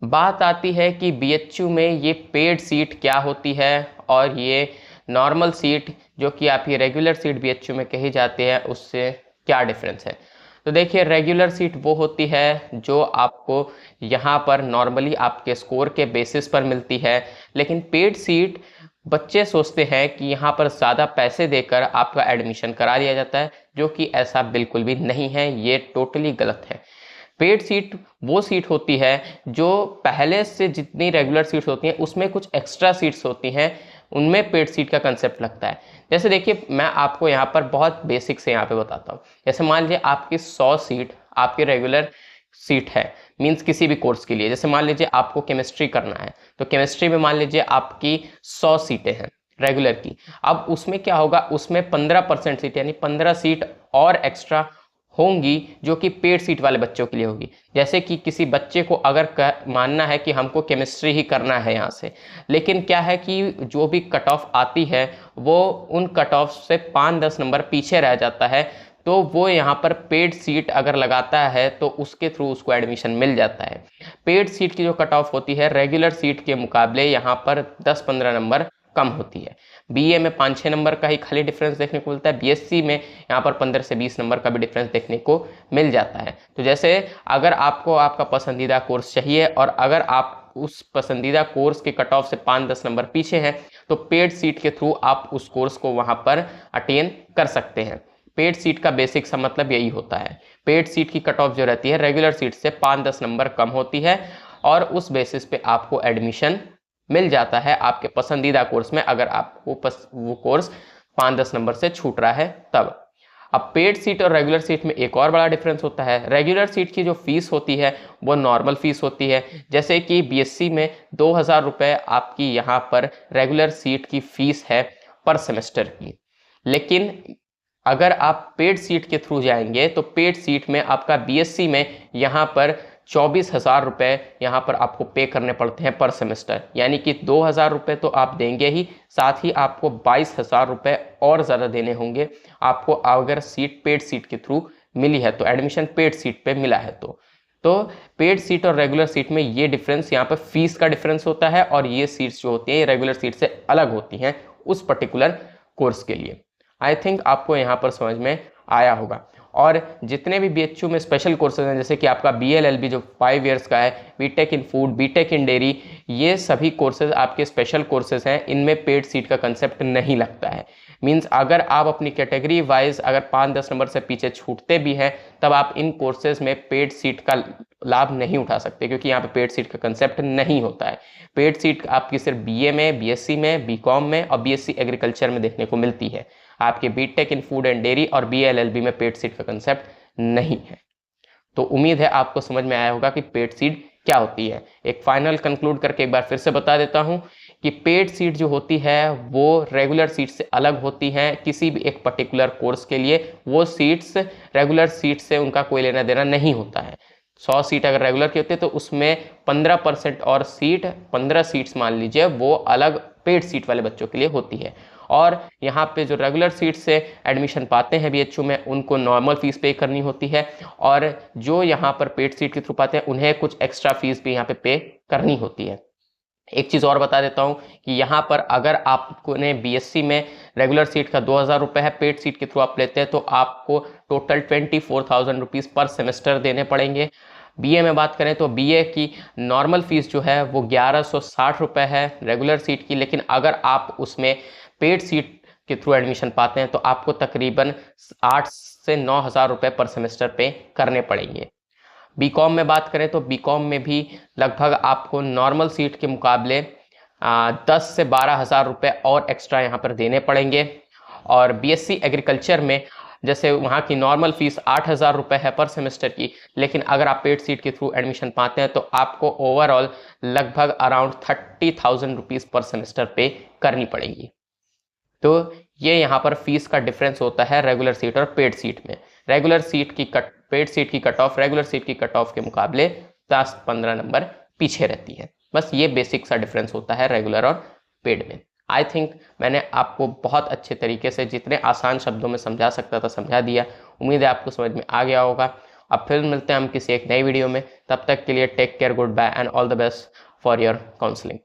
बात आती है कि बीएचयू में ये पेड सीट क्या होती है और ये नॉर्मल सीट जो कि आपकी रेगुलर सीट बीएचयू में कही जाती है उससे क्या डिफरेंस है। तो देखिए, रेगुलर सीट वो होती है जो आपको यहाँ पर नॉर्मली आपके स्कोर के बेसिस पर मिलती है, लेकिन पेड सीट बच्चे सोचते हैं कि यहाँ पर ज़्यादा पैसे देकर आपका एडमिशन करा लिया जाता है, जो कि ऐसा बिल्कुल भी नहीं है। ये टोटली गलत है। पेड सीट वो सीट होती है जो पहले से जितनी रेगुलर सीट्स होती हैं उसमें कुछ एक्स्ट्रा सीट्स होती हैं, उनमें पेड सीट का कंसेप्ट लगता है। जैसे देखिए, मैं आपको यहाँ पर बहुत बेसिक से यहाँ पे बताता हूँ। जैसे मान लीजिए आपकी 100 सीट आपकी रेगुलर सीट है, मीन्स किसी भी कोर्स के लिए। जैसे मान लीजिए आपको केमिस्ट्री करना है, तो केमिस्ट्री में मान लीजिए आपकी 100 सीटें हैं रेगुलर की। अब उसमें क्या होगा, उसमें 15% सीट यानी 15 सीट और एक्स्ट्रा होंगी जो कि पेड सीट वाले बच्चों के लिए होगी। जैसे कि किसी बच्चे को अगर मानना है कि हमको केमिस्ट्री ही करना है यहाँ से, लेकिन क्या है कि जो भी कट ऑफ आती है वो उन कट ऑफ से 5-10 नंबर पीछे रह जाता है, तो वो यहाँ पर पेड सीट अगर लगाता है तो उसके थ्रू उसको एडमिशन मिल जाता है। पेड सीट की जो कट ऑफ होती है रेगुलर सीट के मुकाबले यहाँ पर 10-15 नंबर कम होती है। बीए में 5-6 नंबर का ही खाली डिफरेंस देखने को मिलता है, बीएससी में यहाँ पर 15 से 20 नंबर का भी डिफरेंस देखने को मिल जाता है। तो जैसे अगर आपको आपका पसंदीदा कोर्स चाहिए और अगर आप उस पसंदीदा कोर्स के कट ऑफ से 5-10 नंबर पीछे हैं, तो पेड सीट के थ्रू आप उस कोर्स को वहाँ पर अटेन कर सकते हैं। पेड सीट का बेसिक सा मतलब यही होता है। पेड सीट की कट ऑफ जो रहती है रेगुलर सीट से 5-10 नंबर कम होती है और उस बेसिस पे आपको एडमिशन मिल जाता है आपके पसंदीदा कोर्स में, अगर आपको वो कोर्स 5-10 नंबर से छूट रहा है तब। अब पेड सीट और रेगुलर सीट में एक और बड़ा डिफरेंस होता है। रेगुलर सीट की जो फीस होती है वो नॉर्मल फीस होती है। जैसे कि बीएससी में 2000 रुपये आपकी यहाँ पर रेगुलर सीट की फीस है पर सेमेस्टर की, लेकिन अगर आप पेड सीट के थ्रू जाएंगे तो पेड सीट में आपका बीएससी में यहाँ पर 24,000 रुपये यहाँ पर आपको पे करने पड़ते हैं पर सेमेस्टर। यानी कि 2,000 रुपये तो आप देंगे ही, साथ ही आपको 22,000 रुपये और ज़्यादा देने होंगे आपको अगर सीट पेड सीट के थ्रू मिली है, तो एडमिशन पेड सीट पे मिला है तो पेड सीट और रेगुलर सीट में ये डिफरेंस, यहाँ पर फीस का डिफरेंस होता है और ये सीट्स जो होती हैं ये रेगुलर सीट से अलग होती हैं उस पर्टिकुलर कोर्स के लिए। आई थिंक आपको यहाँ पर समझ में आया होगा। और जितने भी बीएचयू में स्पेशल कोर्सेज हैं, जैसे कि आपका बीएलएलबी जो 5 इयर्स का है, BTech in food, BTech in dairy, ये सभी कोर्सेज आपके स्पेशल कोर्सेज हैं। इनमें पेड सीट का कंसेप्ट नहीं लगता है। मींस अगर आप अपनी कैटेगरी वाइज अगर 5-10 नंबर से पीछे छूटते भी हैं तब आप इन कोर्सेज में पेड सीट का लाभ नहीं उठा सकते, क्योंकि यहाँ पे पेड सीट का कंसेप्ट नहीं होता है। पेड सीट आपकी सिर्फ बीए में, बीएससी में, बीकॉम में और बीएससी एग्रीकल्चर में देखने को मिलती है। आपके BTech in food and dairy और बीएलएलबी में पेड सीट का कंसेप्ट नहीं है। तो उम्मीद है आपको समझ में आया होगा कि पेड सीट क्या होती है। एक फाइनल कंक्लूड करके एक बार फिर से बता देता हूं कि पेड सीट जो होती है वो रेगुलर सीट से अलग होती हैं किसी भी एक पर्टिकुलर कोर्स के लिए। वो सीट्स रेगुलर सीट से उनका कोई लेना देना नहीं होता है। 100 सीट अगर रेगुलर की होती है तो उसमें 15% और सीट 15 सीट्स मान लीजिए वो अलग पेड सीट वाले बच्चों के लिए होती है। और यहाँ पे जो रेगुलर सीट से एडमिशन पाते हैं बीएचयू में उनको नॉर्मल फीस पे करनी होती है, और जो यहाँ पर पेड सीट के थ्रू पाते हैं उन्हें कुछ एक्स्ट्रा फीस भी यहाँ पे करनी होती है। एक चीज़ और बता देता हूँ कि यहाँ पर अगर आपको ने बीएससी में रेगुलर सीट का 2,000 रुपये है, पेड सीट के थ्रू आप लेते हैं तो आपको टोटल 24,000 रुपीज़ पर सेमेस्टर देने पड़ेंगे। बीए में बात करें तो बीए की नॉर्मल फीस जो है वो 1160 रुपये है रेगुलर सीट की, लेकिन अगर आप उसमें पेड सीट के थ्रू एडमिशन पाते हैं तो आपको तकरीबन 8 से 9,000 रुपये पर सेमेस्टर पे करने पड़ेंगे। बीकॉम में बात करें तो बीकॉम में भी लगभग आपको नॉर्मल सीट के मुकाबले 10 से 12,000 रुपये और एक्स्ट्रा यहाँ पर देने पड़ेंगे। और बीएससी एग्रीकल्चर में जैसे वहाँ की नॉर्मल फीस 8,000 रुपये है पर सेमेस्टर की, लेकिन अगर आप पेड सीट के थ्रू एडमिशन पाते हैं तो आपको ओवरऑल लगभग अराउंड 30,000 रुपीज़ पर सेमेस्टर पे करनी पड़ेगी। तो ये यहाँ पर फीस का डिफरेंस होता है रेगुलर सीट और पेड सीट में। रेगुलर सीट की पेड सीट की कट ऑफ रेगुलर सीट की कट ऑफ के मुकाबले 10-15 नंबर पीछे रहती है। बस ये बेसिक सा डिफरेंस होता है रेगुलर और पेड में। आई थिंक मैंने आपको बहुत अच्छे तरीके से जितने आसान शब्दों में समझा सकता था समझा दिया। उम्मीद है आपको समझ में आ गया होगा। अब फिर मिलते हैं हम किसी एक नई वीडियो में, तब तक के लिए take care, good bye and all the best for your counselling.